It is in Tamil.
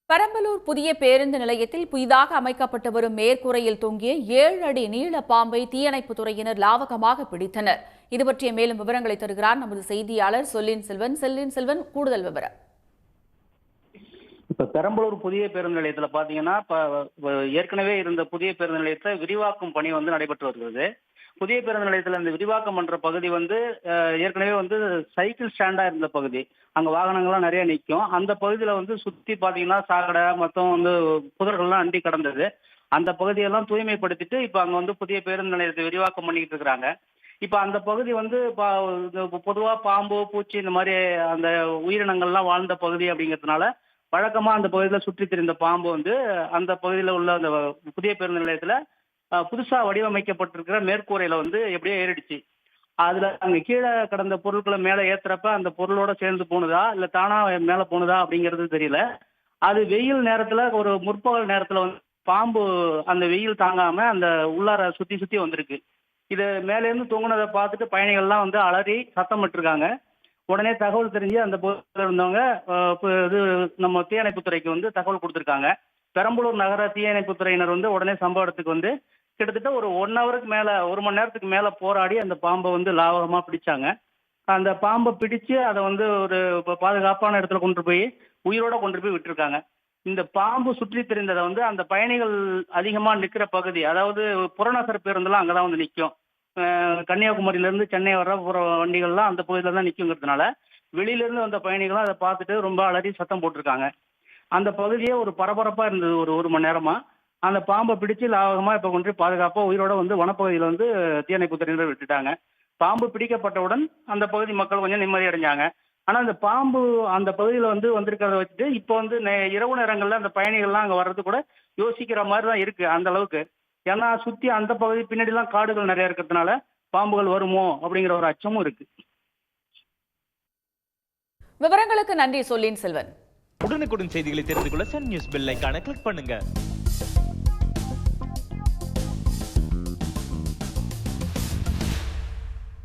பெரம்பலூர் புதிய பேருந்து நிலையத்தில் புதிதாக அமைக்கப்பட்டு வரும் மேற்கூரையில் தொங்கிய 7 அடி நீள பாம்பை தீயணைப்புத் துறையினர் லாவகமாக பிடித்தனர். இதுபற்றிய மேலும் விவரங்களை தருகிறார் நமது செய்தியாளர் சொல்லின் செல்வன். கூடுதல் விவரம். இப்ப பெரம்பலூர் புதிய பேருந்து நிலையத்துல பாத்தீங்கன்னா ஏற்கனவே இருந்த புதிய பேருந்து நிலையத்தை விரிவாக்கும் பணி நடைபெற்று வருகிறது. புதிய பேருந்து நிலையத்துல இந்த விரிவாக்கம் பண்ற பகுதி ஏற்கனவே சைக்கிள் ஸ்டாண்டா இருந்த பகுதி. அங்க வாகனங்கள்லாம் நிறைய நிற்கும். அந்த பகுதியில சுத்தி பாத்தீங்கன்னா சாக்கடை மொத்தம் புதர்கள்லாம் அண்டி கடந்தது. அந்த பகுதியெல்லாம் தூய்மைப்படுத்திட்டு இப்ப அங்க புதிய பேருந்து நிலையத்தை விரிவாக்கம் பண்ணிக்கிட்டு இருக்கிறாங்க. இப்ப அந்த பகுதி பொதுவா பாம்பு பூச்சி இந்த மாதிரி அந்த உயிரினங்கள்லாம் வாழ்ந்த பகுதி அப்படிங்கிறதுனால வழக்கமா அந்த பகுதியில சுற்றி திரிந்த பாம்பு அந்த பகுதியில உள்ள அந்த புதிய பேருந்து நிலையத்துல புதுசா வடிவமைக்கப்பட்டிருக்கிற மேற்கூரையில எப்படியோ ஏறிடுச்சு. அதுல அங்க கீழே கடந்த பொருட்களை மேல ஏத்துறப்ப அந்த பொருளோட சேர்ந்து போனதா இல்ல தானா மேல போனதா அப்படிங்கிறது தெரியல. அது வெயில் நேரத்துல ஒரு முற்பகல் நேரத்துல பாம்பு அந்த வெயில் தாங்காம அந்த உள்ளார சுத்தி சுத்தி வந்திருக்கு. இது மேல இருந்து தொங்குனதை பார்த்துட்டு பயணிகள்லாம் அலறி சத்தமிட்டிருக்காங்க. உடனே தகவல் தெரிஞ்சு அந்த பகுதியில் இருந்தவங்க இது நம்ம தீயணைப்புத்துறைக்கு தகவல் கொடுத்துருக்காங்க. பெரம்பலூர் நகர தீயணைப்புத்துறையினர் உடனே சம்பவ இடத்துக்கு கிட்டத்தட்ட ஒரு 1 ஹவருக்கு மேல 1 மணி நேரத்துக்கு மேல போராடி அந்த பாம்பை லாவகமா பிடிச்சாங்க. அந்த பாம்பை பிடிச்சு அதை ஒரு பாதுகாப்பான இடத்துல உயிரோட கொண்டு போய் விட்டுருக்காங்க. இந்த பாம்பு சுற்றி திரிந்ததை அந்த பயணிகள் அதிகமா நிக்கிற பகுதி, அதாவது புறநகர் பேருந்துலாம் அங்கதான் நிற்கும். கன்னியாகுமரியில இருந்து சென்னை வர போற வண்டிகள்லாம் அந்த பகுதியில தான் நிற்குங்கிறதுனால வெளியில இருந்து வந்த பயணிகளும் அதை பார்த்துட்டு ரொம்ப அலறி சத்தம் போட்டிருக்காங்க. அந்த பகுதியே ஒரு பரபரப்பா இருந்தது. ஒரு மணி நேரமா அந்த பாம்பை பிடிச்சு லாவகமா இப்ப கொண்டு பாதுகாப்பா உயிரோட வனப்பகுதியில தீயணைப்புத்துறையினர் விட்டுட்டாங்க. பாம்பு பிடிக்கப்பட்டவுடன் அந்த பகுதி மக்கள் கொஞ்சம் நிம்மதி அடைஞ்சாங்க. ஆனா அந்த பாம்பு அந்த பகுதியில வந்திருக்கிறத வச்சுட்டு இப்போ இரவு நேரங்கள்ல அந்த பயணிகள்லாம் அங்க வர்றது கூட யோசிக்கிற மாதிரி தான் இருக்கு அந்த அளவுக்கு. ஏன்னா சுத்தி அந்த பகுதி பின்னாடி எல்லாம் காடுகள் நிறைய இருக்கிறதுனால பாம்புகள் வருமோ அப்படிங்கிற ஒரு அச்சமும் இருக்கு. விவரங்களுக்கு நன்றி சொல்லின் செல்வன். உடனுக்குடன் செய்திகளை தெரிந்து கொள்ள சன் நியூஸ் பெல் ஐகானை கிளிக் பண்ணுங்க.